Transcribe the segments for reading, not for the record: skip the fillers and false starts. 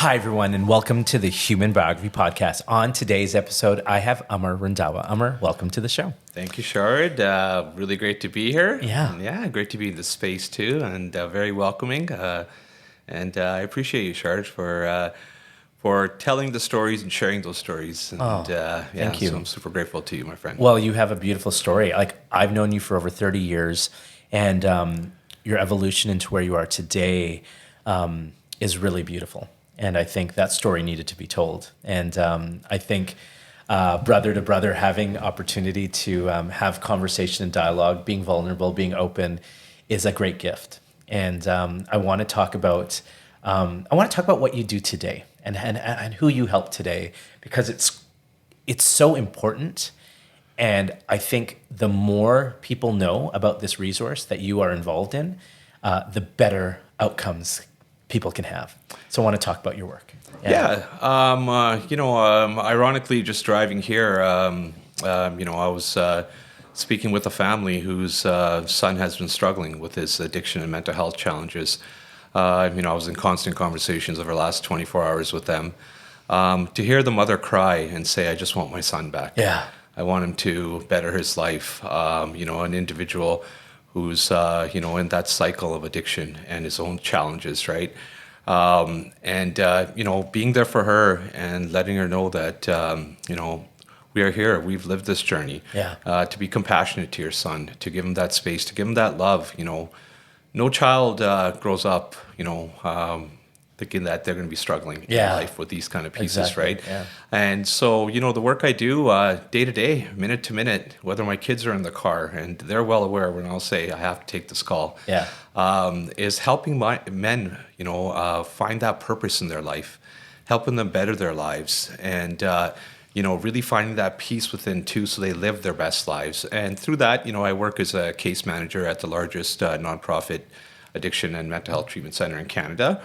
Hi, everyone, and welcome to the Human Biography Podcast. On today's episode, I have Amar Randhawa. Amar, welcome to the show. Thank you, Sharad. Really great to be here. Yeah. And yeah, great to be in this space too, and very welcoming. And I appreciate you, Sharad, for telling the stories and sharing those stories. And thank you. So I'm super grateful to you, my friend. Well, you have a beautiful story. Like, I've known you for over 30 years, and your evolution into where you are today is really beautiful. And I think that story needed to be told. And I think brother to brother, having opportunity to have conversation and dialogue, being vulnerable, being open, is a great gift. And I want to talk about what you do today and who you help today, because it's so important. And I think the more people know about this resource that you are involved in, the better outcomes people can have. So I want to talk about your work. Ironically, just driving here, I was speaking with a family whose son has been struggling with his addiction and mental health challenges. I was in constant conversations over the last 24 hours with them. To hear the mother cry and say, "I just want my son back. Yeah. I want him to better his life." An individual who's in that cycle of addiction and his own challenges, right? Being there for her and letting her know that we are here, we've lived this journey. Yeah. To be compassionate to your son, to give him that space, to give him that love. No child grows up thinking that they're going to be struggling in life with these kind of pieces, Exactly. right? Yeah. And so, the work I do day to day, minute to minute, whether my kids are in the car, and they're well aware when I'll say I have to take this call, is helping men, find that purpose in their life, helping them better their lives, and really finding that peace within too, so they live their best lives. And through that, I work as a case manager at the largest nonprofit addiction and mental health treatment center in Canada.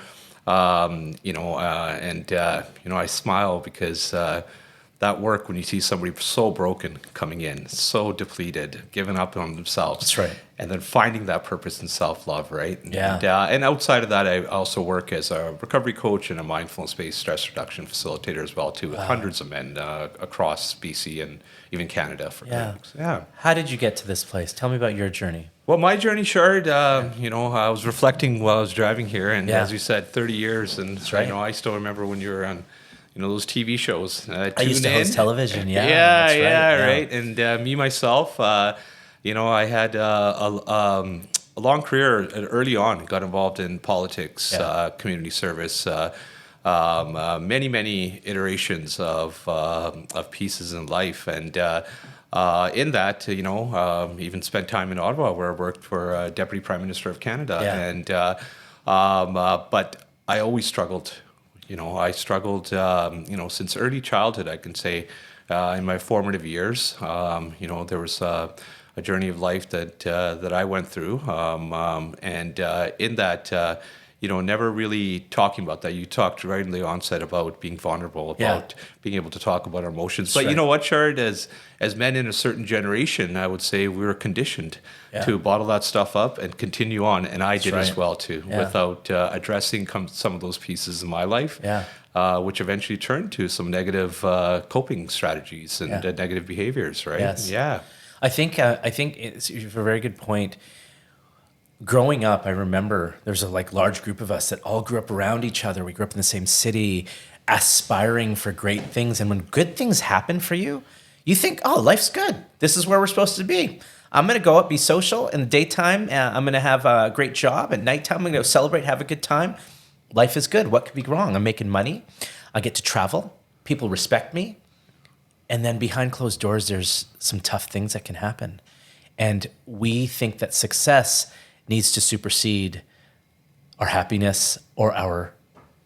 I smile because that work, when you see somebody so broken coming in, so depleted, giving up on themselves. That's right. And then finding that purpose and self-love, right? Yeah. And outside of that, I also work as a recovery coach and a mindfulness-based stress reduction facilitator as well, too, with hundreds of men across BC and even Canada. Yeah. How did you get to this place? Tell me about your journey. Well, my journey, Sharad, I was reflecting while I was driving here, and as you said, 30 years, and That's right. I still remember when you were on, those TV shows. I used to host television, Right. And me, myself, I had a long career early on, got involved in politics, community service, many iterations of pieces in life, and in that, even spent time in Ottawa, where I worked for Deputy Prime Minister of Canada. Yeah. But I always struggled. I struggled, since early childhood, I can say, in my formative years. There was a journey of life that I went through, and in that, never really talking about that. You talked right in the onset about being vulnerable, about being able to talk about our emotions. But you know what, Sharad, as men in a certain generation, I would say we were conditioned to bottle that stuff up and continue on. And I did as well, too, without addressing some of those pieces in my life, which eventually turned to some negative coping strategies and negative behaviors, right? Yes. Yeah. I think it's a very good point. Growing up, I remember there's a large group of us that all grew up around each other. We grew up in the same city, aspiring for great things. And when good things happen for you, you think, oh, life's good. This is where we're supposed to be. I'm going to go out, be social. In the daytime, I'm going to have a great job. At nighttime, I'm going to celebrate, have a good time. Life is good. What could be wrong? I'm making money. I get to travel. People respect me. And then behind closed doors, there's some tough things that can happen. And we think that success needs to supersede our happiness or our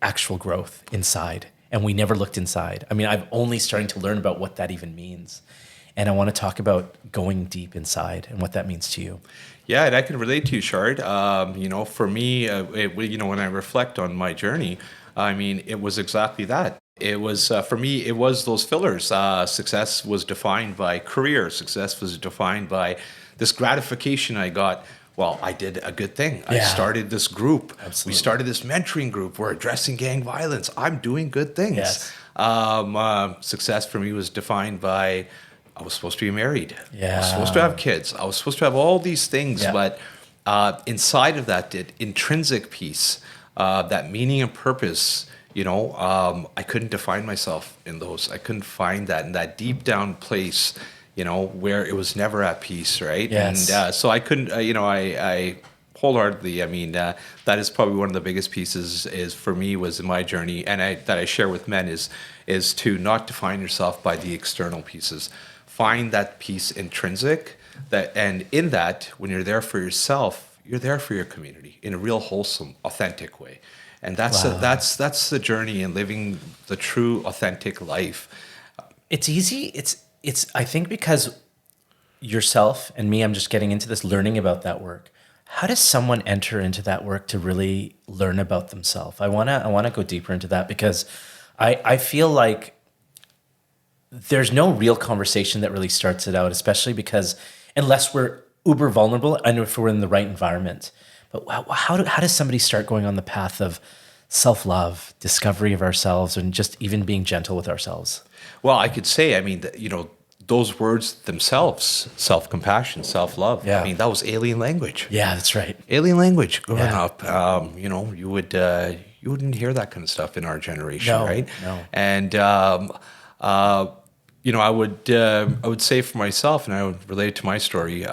actual growth inside. And we never looked inside. I mean, I'm only starting to learn about what that even means. And I want to talk about going deep inside and what that means to you. Yeah, and I can relate to you, Sharad. For me, when I reflect on my journey, it was exactly that. It was, for me, it was those fillers. Success was defined by career. Success was defined by this gratification I got well, I did a good thing. I Yeah. started this group. We Absolutely. started this mentoring group. We're addressing gang violence. I'm doing good things. Yes. Success for me was defined by I was supposed to be married. I was supposed to Yeah. have kids. I was supposed to have all these things. Yeah. But inside of that, the intrinsic piece, that meaning and purpose, I couldn't define myself in those. I couldn't find that in that deep down place, where it was never at peace, right? Yes. And so I couldn't, I wholeheartedly, that is probably one of the biggest pieces is for me was in my journey, and that I share with men is to not define yourself by the external pieces. Find that piece intrinsic, and in that, when you're there for yourself, you're there for your community in a real wholesome, authentic way. And Wow. that's the journey in living the true, authentic life. It's easy. It's I think because yourself and me, I'm just getting into this, learning about that work. How does someone enter into that work to really learn about themselves? I wanna go deeper into that because I feel like there's no real conversation that really starts it out, especially because unless we're uber vulnerable and if we're in the right environment. But how does somebody start going on the path of self-love, discovery of ourselves, and just even being gentle with ourselves? Well, I could say, those words themselves, self-compassion, self-love. Yeah. That was alien language. Yeah, that's right. Alien language growing Yeah. up. You wouldn't hear that kind of stuff in our generation, No, right? no. And I would say for myself, and I would relate it to my story.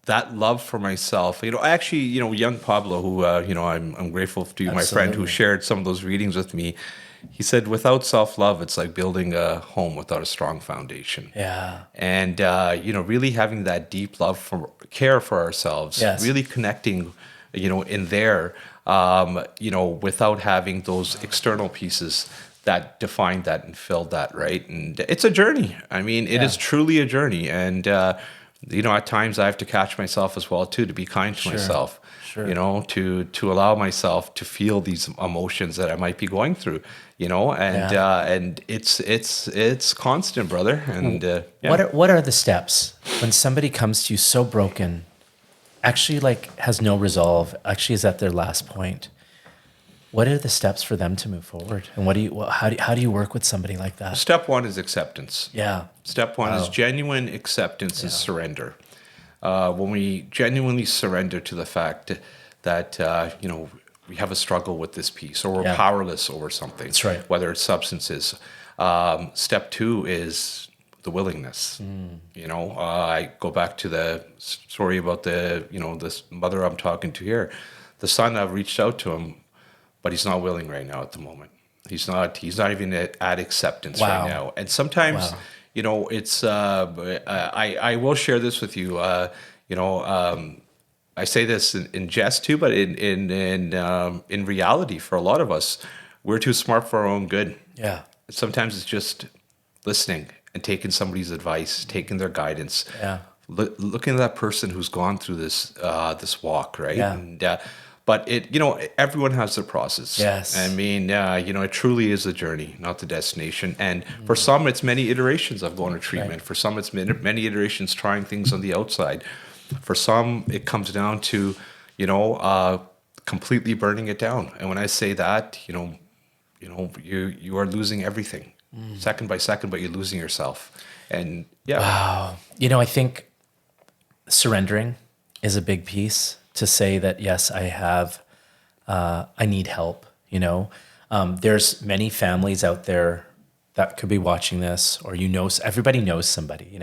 That love for myself. Actually, young Pablo, who I'm grateful to my friend who Absolutely. shared some of those readings with me. He said, without self-love, it's like building a home without a strong foundation. Yeah. And really having that deep love for care for ourselves, Yes. really connecting, in there, without having those external pieces that defined that and filled that, right? And it's a journey. It is Yeah. truly a journey. And at times I have to catch myself as well too, to be kind to Sure. myself. Sure. To allow myself to feel these emotions that I might be going through, and Yeah. and it's constant, brother. And What are the steps when somebody comes to you so broken, actually like has no resolve, actually is at their last point? What are the steps for them to move forward? And how do you work with somebody like that? Step one is acceptance. Yeah. Step one is Wow. genuine acceptance and surrender. When we genuinely surrender to the fact that we have a struggle with this piece, or we're Yeah. powerless over something, That's right. whether it's substances. Step two is the willingness. I go back to the story about this mother I'm talking to here. The son, I've reached out to him, but he's not willing right now at the moment. He's not even at acceptance Wow. right now. And sometimes, Wow. it's I will share this with you. I say this in jest too, but in reality, for a lot of us, we're too smart for our own good. Yeah. Sometimes it's just listening and taking somebody's advice, taking their guidance. Yeah. Looking at that person who's gone through this walk, right? Yeah. And but everyone has their process. Yes. It truly is a journey, not the destination. And for some, it's many iterations of going to treatment. Right. For some, it's many iterations trying things on the outside. For some, it comes down to, completely burning it down. And when I say that, you are losing everything, second by second, but you're losing yourself. And yeah. Wow. I think surrendering is a big piece to say that, yes, I need help. There's many families out there that could be watching this, or everybody knows somebody.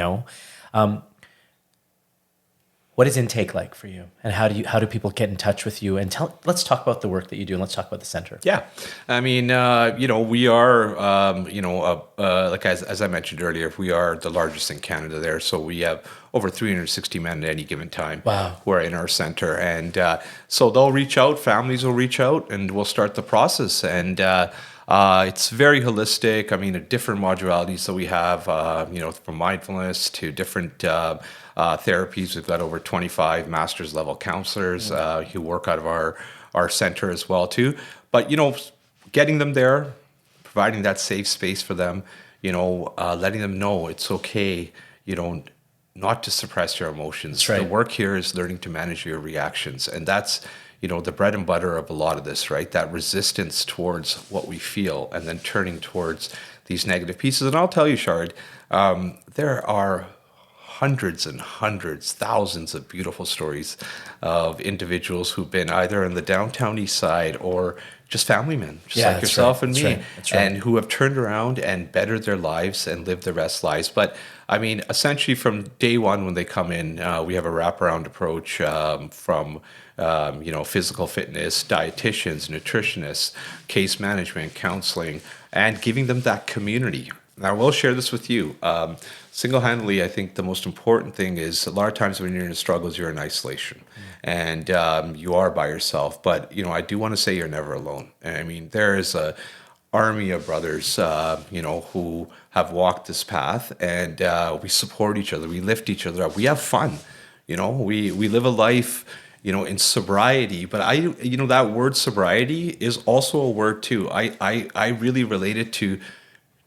What is intake like for you, and how do people get in touch with you? And let's talk about the work that you do, and let's talk about the center. Yeah, we are, like as I mentioned earlier, we are the largest in Canada there. So we have over 360 men at any given time. Wow. Who are in our center, and so they'll reach out, families will reach out, and we'll start the process. And it's very holistic. Different modalities that we have, from mindfulness to different therapies. We've got over 25 master's level counselors who work out of our center as well too. But getting them there, providing that safe space for them, letting them know it's okay. not to suppress your emotions. That's right. The work here is learning to manage your reactions. And that's, the bread and butter of a lot of this, right? That resistance towards what we feel and then turning towards these negative pieces. And I'll tell you, Sharad, there are hundreds and hundreds, thousands of beautiful stories of individuals who've been either in the downtown east side or just family men, just like yourself and me, and who have turned around and bettered their lives and lived their best lives. But I mean, essentially from day one when they come in, we have a wraparound approach from physical fitness, dietitians, nutritionists, case management, counseling, and giving them that community. And I will share this with you. Single-handedly, I think the most important thing is a lot of times when you're in struggles, you're in isolation and you are by yourself. But, I do want to say you're never alone. I mean, there is a army of brothers, who have walked this path, and we support each other. We lift each other up. We have fun. We live a life, in sobriety. But that word sobriety is also a word too. I really relate it to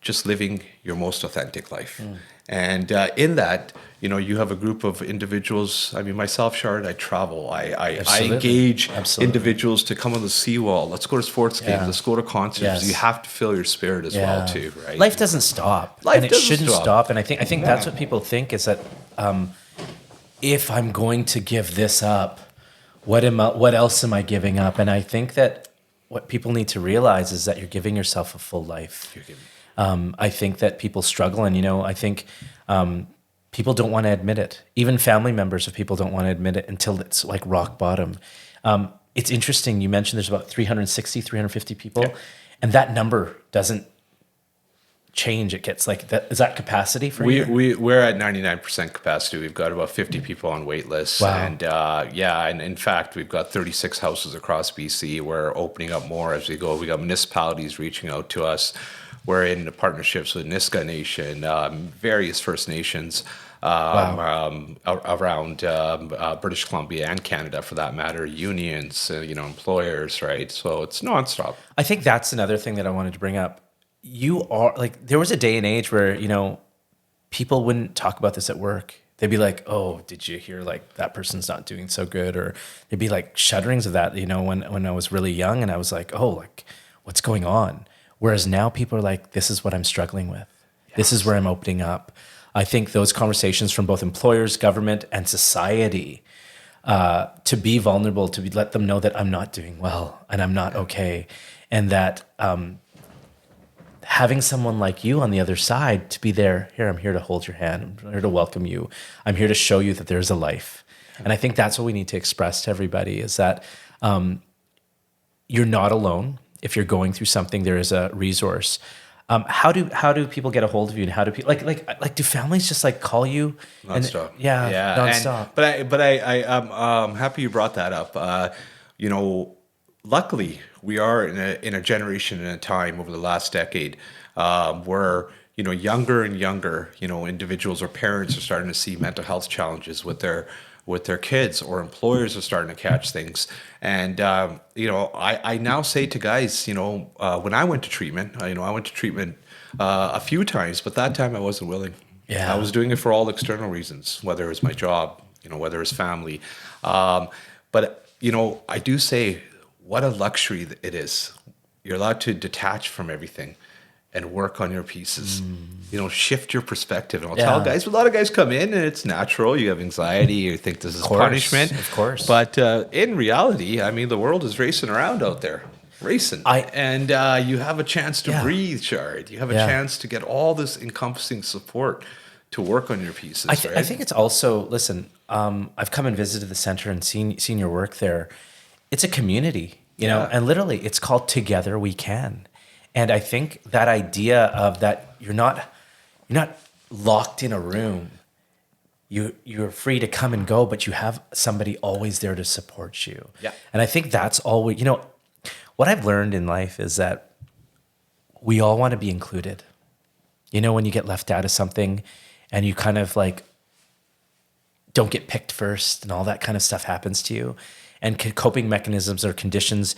just living your most authentic life. And in that, you have a group of individuals. I mean, myself, Sharad, I travel. I engage individuals to come on the seawall. Let's go to sports games. Let's go to concerts. Yes. You have to fill your spirit as well, too, right? Life doesn't stop. It shouldn't stop. And I think that's what people think is that if I'm going to give this up, what else am I giving up? And I think that what people need to realize is that you're giving yourself a full life. I think that people struggle, and I think people don't want to admit it. Even family members of people don't want to admit it until it's like rock bottom. It's interesting. You mentioned there's about 360, 350 people, and that number doesn't change. It gets like that. Is that capacity for you? We're at 99% capacity. We've got about 50 people on wait lists. Wow. And and in fact, we've got 36 houses across BC. We're opening up more as we go. We got municipalities reaching out to us. We're in partnerships with Niska Nation, various First Nations around British Columbia and Canada, for that matter, unions, employers, right? So it's nonstop. I think that's another thing that I wanted to bring up. You are there was a day and age where, people wouldn't talk about this at work. They'd be like, oh, did you hear that person's not doing so good? Or they'd be like shudderings of that, when I was really young, and I was like, oh, what's going on? Whereas now people are like, this is what I'm struggling with. Yes. This is where I'm opening up. I think those conversations from both employers, government, and society, to be vulnerable, let them know that I'm not doing well and I'm not okay. And that having someone like you on the other side to be there, here, I'm here to hold your hand. I'm here to welcome you. I'm here to show you that there's a life. And I think that's what we need to express to everybody is that you're not alone. If you're going through something, there is a resource. How do people get a hold of you, and how do people do families just call you? Nonstop. Nonstop. But I'm happy you brought that up. Luckily we are in a generation and a time over the last decade where younger and younger individuals or parents are starting to see mental health challenges with their kids, or employers are starting to catch things. And, I now say to guys, when I went to treatment, I went to treatment a few times, but that time I wasn't willing. Yeah. I was doing it for all external reasons, whether it was my job, whether it was family. But I do say what a luxury it is. You're allowed to detach from everything and work on your pieces. Shift your perspective. And I'll tell guys, a lot of guys come in and it's natural. You have anxiety. You think this is punishment. Of course. But in reality, I mean, the world is racing around out there. And you have a chance to breathe, Sharad. You have a chance to get all this encompassing support to work on your pieces. I think it's also, listen, I've come and visited the center and seen your work there. It's a community, and literally it's called Together We Can. And I think that idea of that you're not locked in a room. You're free to come and go, but you have somebody always there to support you. Yeah. And I think that's always, what I've learned in life is that we all want to be included. When you get left out of something and you kind of don't get picked first and all that kind of stuff happens to you. and coping mechanisms or conditions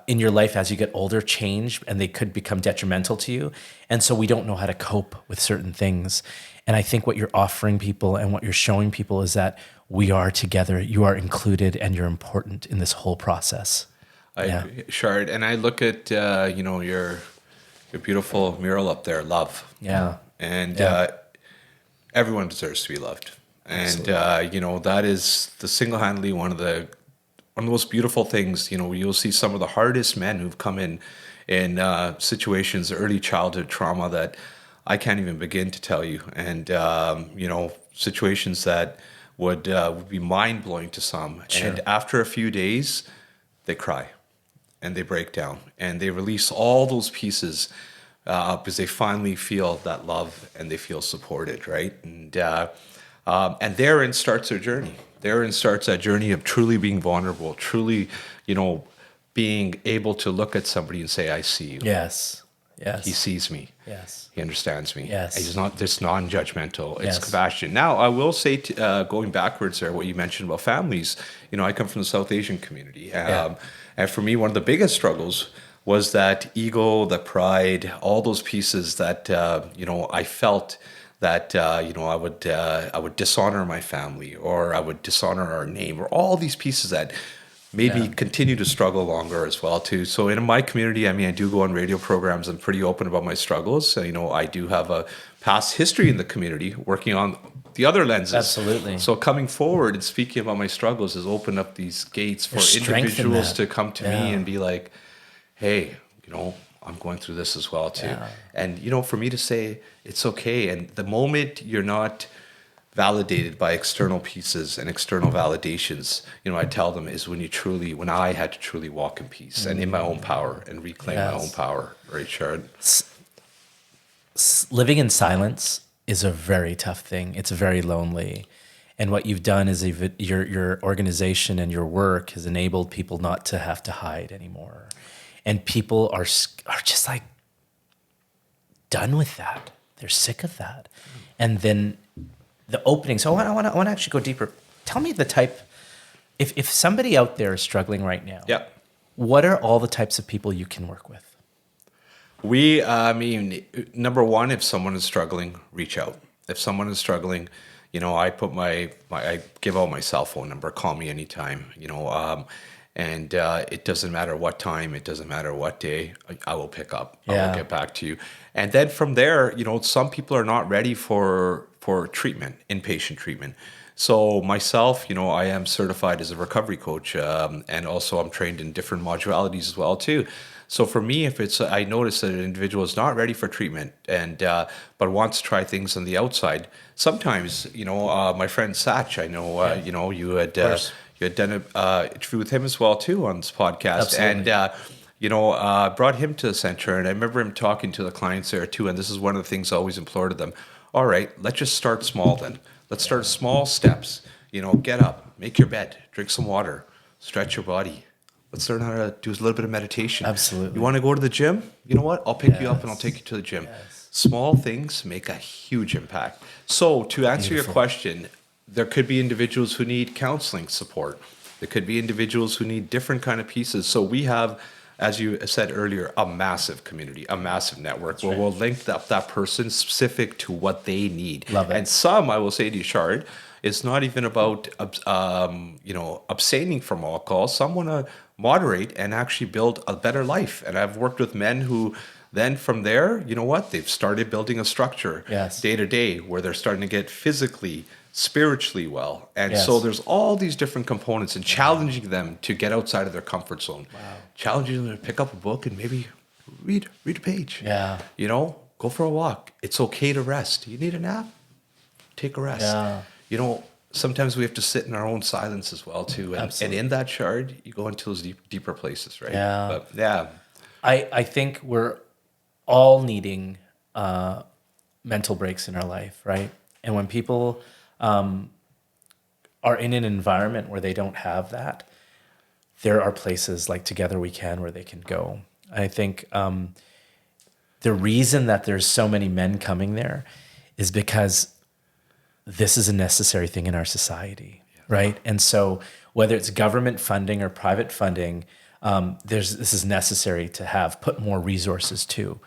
in your life as you get older change, and they could become detrimental to you. And so we don't know how to cope with certain things. And I think what you're offering people and what you're showing people is that we are together, you are included, and you're important in this whole process. I agree, Sharad. And I look at your beautiful mural up there, love. Yeah. And Yeah. everyone deserves to be loved. And that is the single-handedly one of the most beautiful things. You'll see some of the hardest men who've come in situations, early childhood trauma that I can't even begin to tell you, and situations that would be mind-blowing to some. Sure. And after a few days, they cry and they break down and they release all those pieces because they finally feel that love and they feel supported, right? And therein starts their journey. Therein starts that journey of truly being vulnerable, truly, being able to look at somebody and say, "I see you." Yes. Yes. He sees me. Yes. He understands me. Yes. He's not this non-judgmental. It's Yes. compassion. Now, I will say, going backwards there, what you mentioned about families. I come from the South Asian community, and for me, one of the biggest struggles was that ego, the pride, all those pieces that I felt that I would dishonor my family, or I would dishonor our name, or all these pieces that made me continue to struggle longer as well too. So in my community, I do go on radio programs. I'm pretty open about my struggles. I do have a past history in the community working on the other lenses. Absolutely. So coming forward and speaking about my struggles has opened up these gates for individuals to come to me and be like, "Hey, I'm going through this as well too." Yeah. And for me to say it's okay. And the moment you're not validated by external pieces and external validations, I tell them, is when I had to truly walk in peace and in my own power and reclaim my own power, right, Sharad? Living in silence is a very tough thing. It's very lonely. And what you've done is your organization and your work has enabled people not to have to hide anymore. And people are just like done with that. They're sick of that. And then the opening. So I want to actually go deeper. Tell me the type. If somebody out there is struggling right now, what are all the types of people you can work with? Number one, if someone is struggling, reach out. If someone is struggling, I put I give out my cell phone number. Call me anytime. And it doesn't matter what time, it doesn't matter what day, I will pick up. I will get back to you. And then from there, some people are not ready for treatment, inpatient treatment. So myself, I am certified as a recovery coach, and also I'm trained in different modalities as well too. So for me, if I notice that an individual is not ready for treatment and but wants to try things on the outside, sometimes my friend Satch, I know you had done an interview with him as well too on this podcast. Absolutely. And brought him to the center, and I remember him talking to the clients there too. And this is one of the things I always implore to them. All right, let's just start small then. Let's start small steps. Get up, make your bed, drink some water, stretch your body. Let's learn how to do a little bit of meditation. Absolutely. You want to go to the gym? You know what? I'll pick you up and I'll take you to the gym. Yes. Small things make a huge impact. So to answer your question, there could be individuals who need counseling support. There could be individuals who need different kind of pieces. So we have, as you said earlier, a massive community, a massive network where we'll link up that person specific to what they need. Love it. And some, I will say to you, Sharad, it's not even about abstaining from alcohol. Some want to moderate and actually build a better life. And I've worked with men who then from there, they've started building a structure day to day where they're starting to get physically, spiritually well. And so there's all these different components and challenging them to get outside of their comfort zone. Wow. Challenging them to pick up a book and maybe read a page. Yeah. Go for a walk. It's okay to rest. You need a nap? Take a rest. Yeah. Sometimes we have to sit in our own silence as well too. And in that Sharad, you go into those deeper places, right? Yeah. But, yeah. I think we're all needing mental breaks in our life, right? And when people are in an environment where they don't have that, there are places like Together We Can where they can go. I think the reason that there's so many men coming there is because this is a necessary thing in our society, right? And so whether it's government funding or private funding, this is necessary to put more resources to.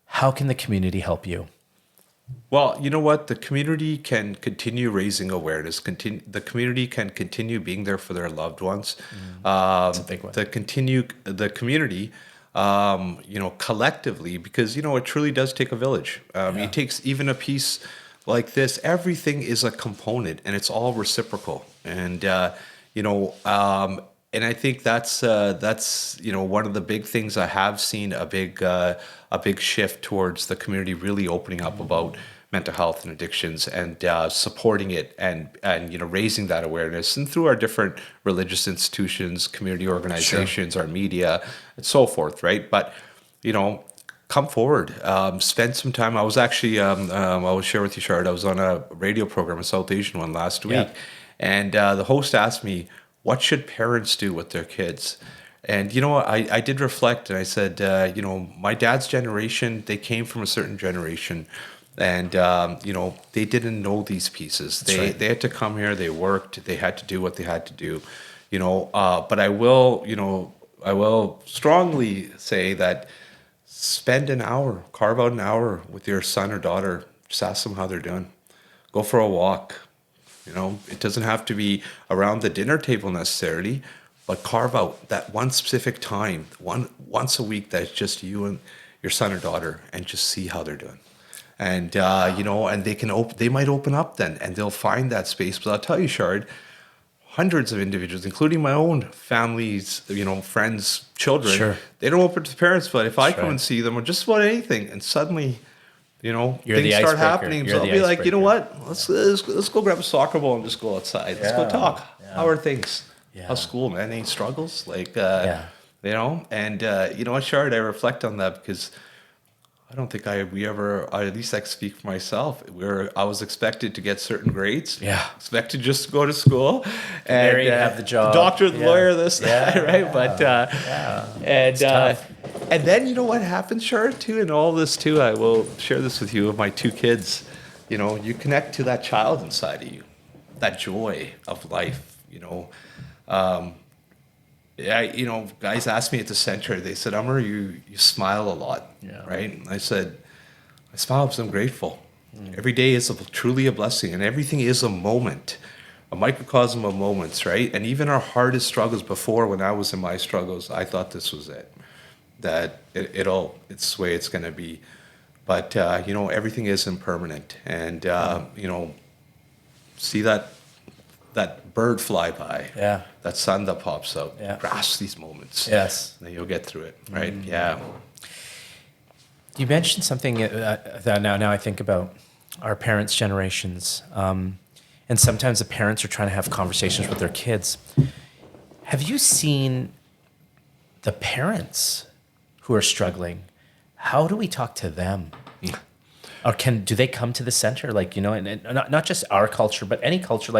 How can the community help you? Well, you know what? The community can continue raising awareness. The community can continue being there for their loved ones. That's a big one. The community, collectively, because it truly does take a village. It takes even a piece like this. Everything is a component, and it's all reciprocal. And and I think that's one of the big things. I have seen a big shift towards the community really opening up about mental health and addictions, and supporting it, and raising that awareness, and through our different religious institutions, community organizations, our media, and so forth, right? But come forward, spend some time. I was actually I will share with you, Sharad, I was on a radio program, a South Asian one, last week, and the host asked me, what should parents do with their kids? And I did reflect, and I said, my dad's generation, they came from a certain generation, and they didn't know these pieces. They had to come here, they worked, they had to do what they had to do, but I will strongly say that spend an hour, carve out an hour with your son or daughter, just ask them how they're doing. Go for a walk. It doesn't have to be around the dinner table necessarily, but carve out that one specific time, once a week, that's just you and your son or daughter, and just see how they're doing. And and they might open up then, and they'll find that space. But I'll tell you, Shard, hundreds of individuals, including my own families, friends, children, they don't open to the parents. But if I come and see them, or just about anything, and suddenly, things start happening. So I'll be like, you know what? Let's go grab a soccer ball and just go outside. Let's go talk. How are things? How's school, man? Any struggles? And you know what, Shard? I reflect on that because I don't think at least I speak for myself, I was expected to get certain grades. Expected just to go to school. And have the job. The doctor, the lawyer, this, that, right? But, and then you know what happens, Shard, too, and all this too, I will share this with you, of my two kids. You connect to that child inside of you, that joy of life, guys asked me at the center, they said, Amar, you smile a lot, right? And I said, I smile because I'm grateful. Every day is truly a blessing, and everything is a moment, a microcosm of moments, right? And even our hardest struggles before, when I was in my struggles, I thought this was it, that it's the way it's going to be. But, everything is impermanent, and, see that bird fly by, that sun that pops out, grasp these moments. Yes. And then you'll get through it, right? Yeah. You mentioned something that now I think about our parents' generations. And sometimes the parents are trying to have conversations with their kids. Have you seen the parents who are struggling? How do we talk to them? Or do they come to the center? And not just our culture, but any culture.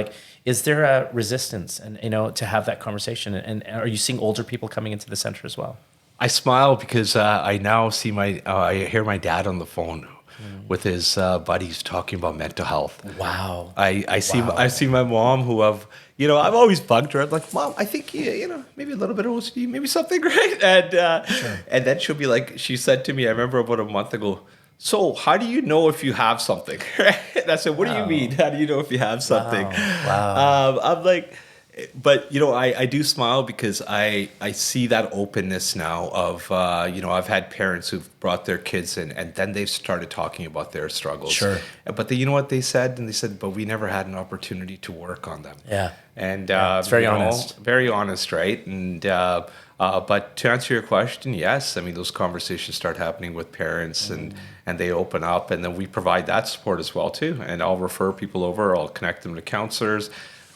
Is there a resistance and to have that conversation? And are you seeing older people coming into the center as well? I smile because I now see I hear my dad on the phone with his buddies talking about mental health. Wow. I see my mom, who I've always bugged her. I'm like, Mom, I think maybe a little bit of OCD, maybe something, right? And then she'll be like, she said to me, I remember about a month ago, so how do you know if you have something? And I said, what do you mean? How do you know if you have something? Wow. I'm like, but I do smile because I see that openness now of I've had parents who've brought their kids in, and then they've started talking about their struggles. Sure. But you know what they said? And they said, but we never had an opportunity to work on them. Yeah. And it's very honest. Very honest, right? And but to answer your question, yes. I mean, those conversations start happening with parents, and they open up, and then we provide that support as well too. And I'll refer people over. I'll connect them to counselors.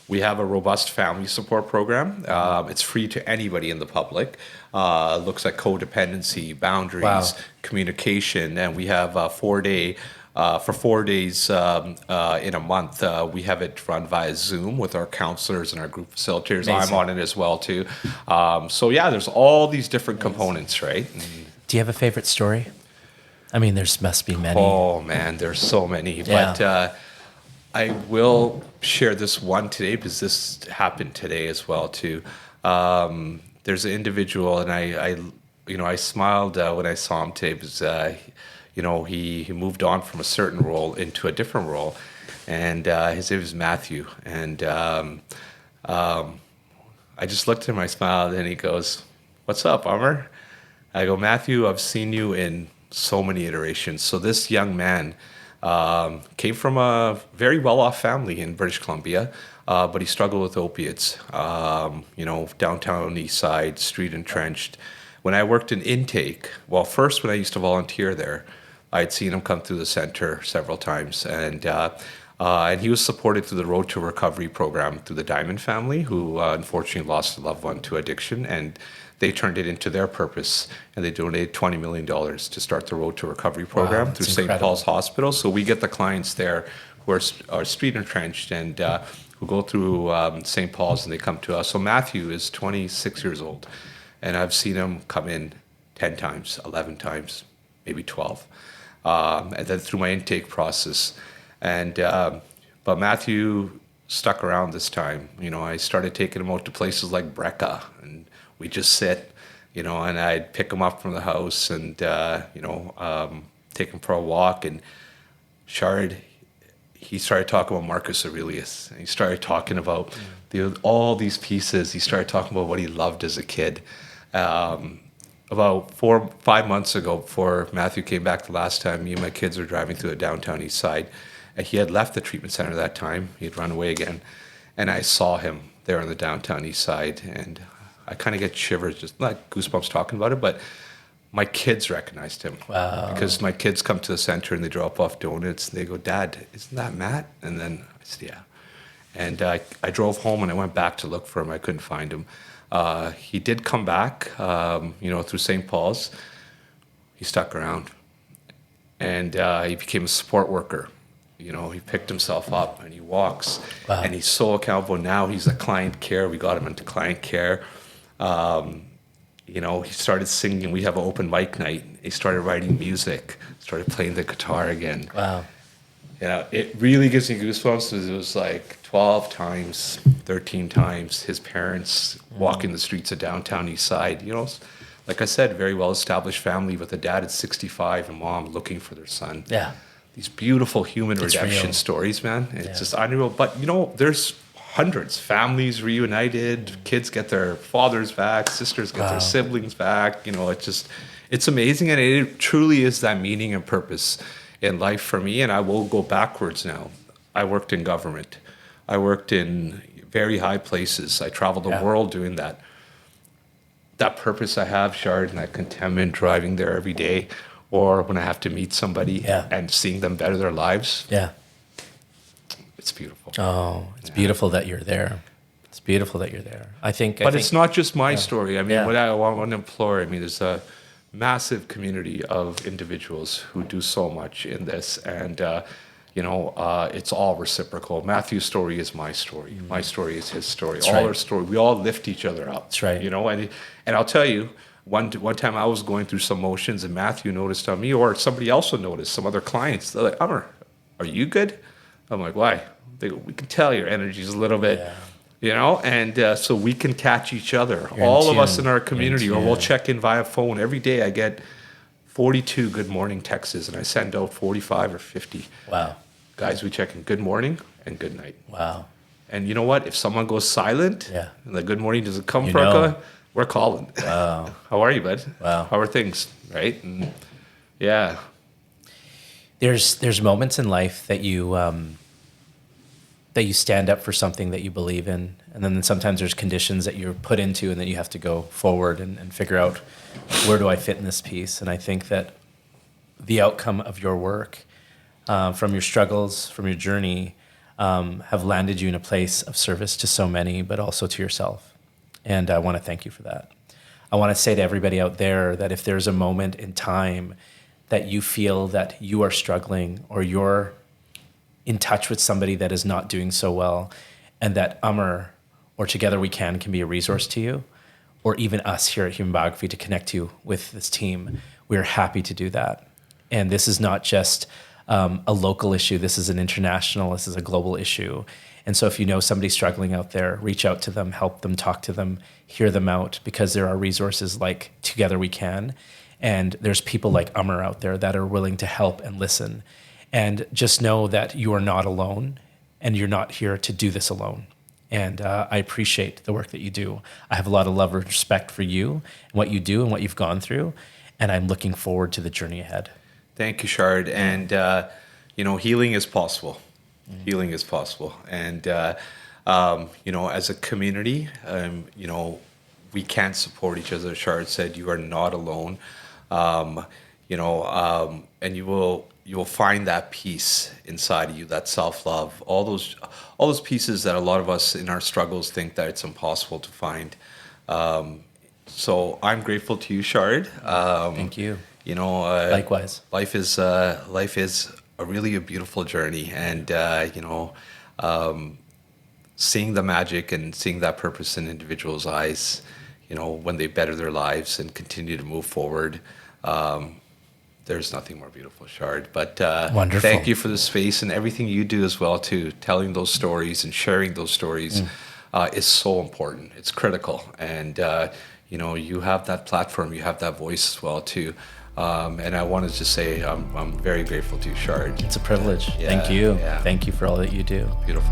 We have a robust family support program. It's free to anybody in the public. Looks at codependency, boundaries, communication, and we have a 4-day. For 4 days in a month, we have it run via Zoom with our counselors and our group facilitators. Amazing. I'm on it as well too. There's all these different components, right? Do you have a favorite story? I mean, must be many. Oh man, there's so many. Yeah. But I will share this one today because this happened today as well too. There's an individual, and I smiled when I saw him today because, he moved on from a certain role into a different role, and his name is Matthew, and I just looked at him, I smiled, and he goes, "What's up, Amar?" I go, "Matthew, I've seen you in so many iterations." So this young man came from a very well-off family in British Columbia, but he struggled with opiates. Downtown East Side, street entrenched. When I worked in intake, well, first when I used to volunteer there, I'd seen him come through the center several times, and he was supported through the Road to Recovery program through the Diamond family, who unfortunately lost a loved one to addiction, and they turned it into their purpose, and they donated $20 million to start the Road to Recovery program Wow, through that's St. incredible. Paul's Hospital. So we get the clients there who are street entrenched and who go through St. Paul's, and they come to us. So Matthew is 26 years old, and I've seen him come in 10 times, 11 times, maybe 12. And then through my intake process. But Matthew stuck around this time. I started taking him out to places like Brecca, and we just sit, and I'd pick him up from the house and, take him for a walk. And Sharad, he started talking about Marcus Aurelius. And he started talking about all these pieces. He started talking about what he loved as a kid. About 5 months ago, before Matthew came back the last time, me and my kids were driving through the downtown East Side. And he had left the treatment center that time. He had run away again. And I saw him there on the downtown East Side. And I kind of get shivers, just not goosebumps talking about it, but my kids recognized him. Wow. Because my kids come to the center and they drop off donuts. And they go, "Dad, isn't that Matt?" And then I said, "Yeah." And I drove home and I went back to look for him. I couldn't find him. He did come back, through St. Paul's. He stuck around. And he became a support worker. He picked himself up and he walks. Wow. And he's so accountable. Now he's a client care. We got him into client care. He started singing. We have an open mic night. He started writing music, started playing the guitar again. Wow. It really gives me goosebumps because it was like 12 times, 13 times his parents walking the streets of downtown East Side. Like I said, very well-established family with a dad at 65 and mom looking for their son. Yeah. These beautiful human It's redemption real. stories, man. It's Yeah. just unreal. But, there's hundreds. Families reunited, kids get their fathers back, sisters get Wow. their siblings back. It's amazing. And it truly is that meaning and purpose in life for me. And I will go backwards now. I worked in government. I worked in very high places. I traveled the Yeah. world doing that. That purpose I have, Shard, and that contentment driving there every day, or when I have to meet somebody Yeah. and seeing them better their lives, Yeah. it's beautiful. Oh, it's beautiful that you're there. It's beautiful that you're there. But it's not just my story. I mean, Yeah. what I want to implore, there's a massive community of individuals who do so much in this, and it's all reciprocal. Matthew's story is my story. My story is his story. All right. our story. We all lift each other up. That's right. And I'll tell you, one time I was going through some motions, and Matthew noticed on me, or somebody else would notice, some other clients. They're like, "Amar, are you good?" I'm like, "Why?" They go, "We can tell your energy's a little bit." Yeah. And so we can catch each other. You're in All of us tune. in our You're in community, or we'll tune. check in via phone. Every day I get 42 good morning texts, and I send out 45 or 50. Wow. Guys, we check in good morning and good night. Wow. And you know what? If someone goes silent, Yeah. and the good morning doesn't come You for know. we're calling. Wow. How are you, bud? Wow. How are things? Right? And yeah. There's moments in life that you stand up for something that you believe in, and then sometimes there's conditions that you're put into, and then you have to go forward and figure out, where do I fit in this piece? And I think that the outcome of your work, from your struggles, from your journey, have landed you in a place of service to so many, but also to yourself. And I want to thank you for that. I want to say to everybody out there that if there's a moment in time that you feel that you are struggling, or you're in touch with somebody that is not doing so well, and that Amar or Together We can be a resource to you, or even us here at Human Biography to connect you with this team, we're happy to do that. And this is not just a local issue. This is an international, this is a global issue. And so if you know somebody struggling out there, reach out to them, help them, talk to them, hear them out, because there are resources like Together We Can. And there's people like Amar out there that are willing to help and listen. And just know that you are not alone, and you're not here to do this alone. And I appreciate the work that you do. I have a lot of love and respect for you and what you do and what you've gone through. And I'm looking forward to the journey ahead. Thank you, Sharad. And, healing is possible. Healing is possible. And, as a community, we can support each other. Sharad said, you are not alone. And you will find that peace inside of you, that self-love, all those pieces that a lot of us in our struggles think that it's impossible to find. So I'm grateful to you, Sharad. Thank you. Likewise. Life is a really a beautiful journey, and seeing the magic and seeing that purpose in individuals' eyes, when they better their lives and continue to move forward. There's nothing more beautiful, Sharad. But wonderful. Thank you for the space and everything you do as well too. Telling those stories and sharing those stories is so important. It's critical, and you have that platform, you have that voice as well too. And I wanted to say I'm very grateful to you, Sharad. It's a privilege. Thank you. Yeah. Thank you for all that you do. Beautiful.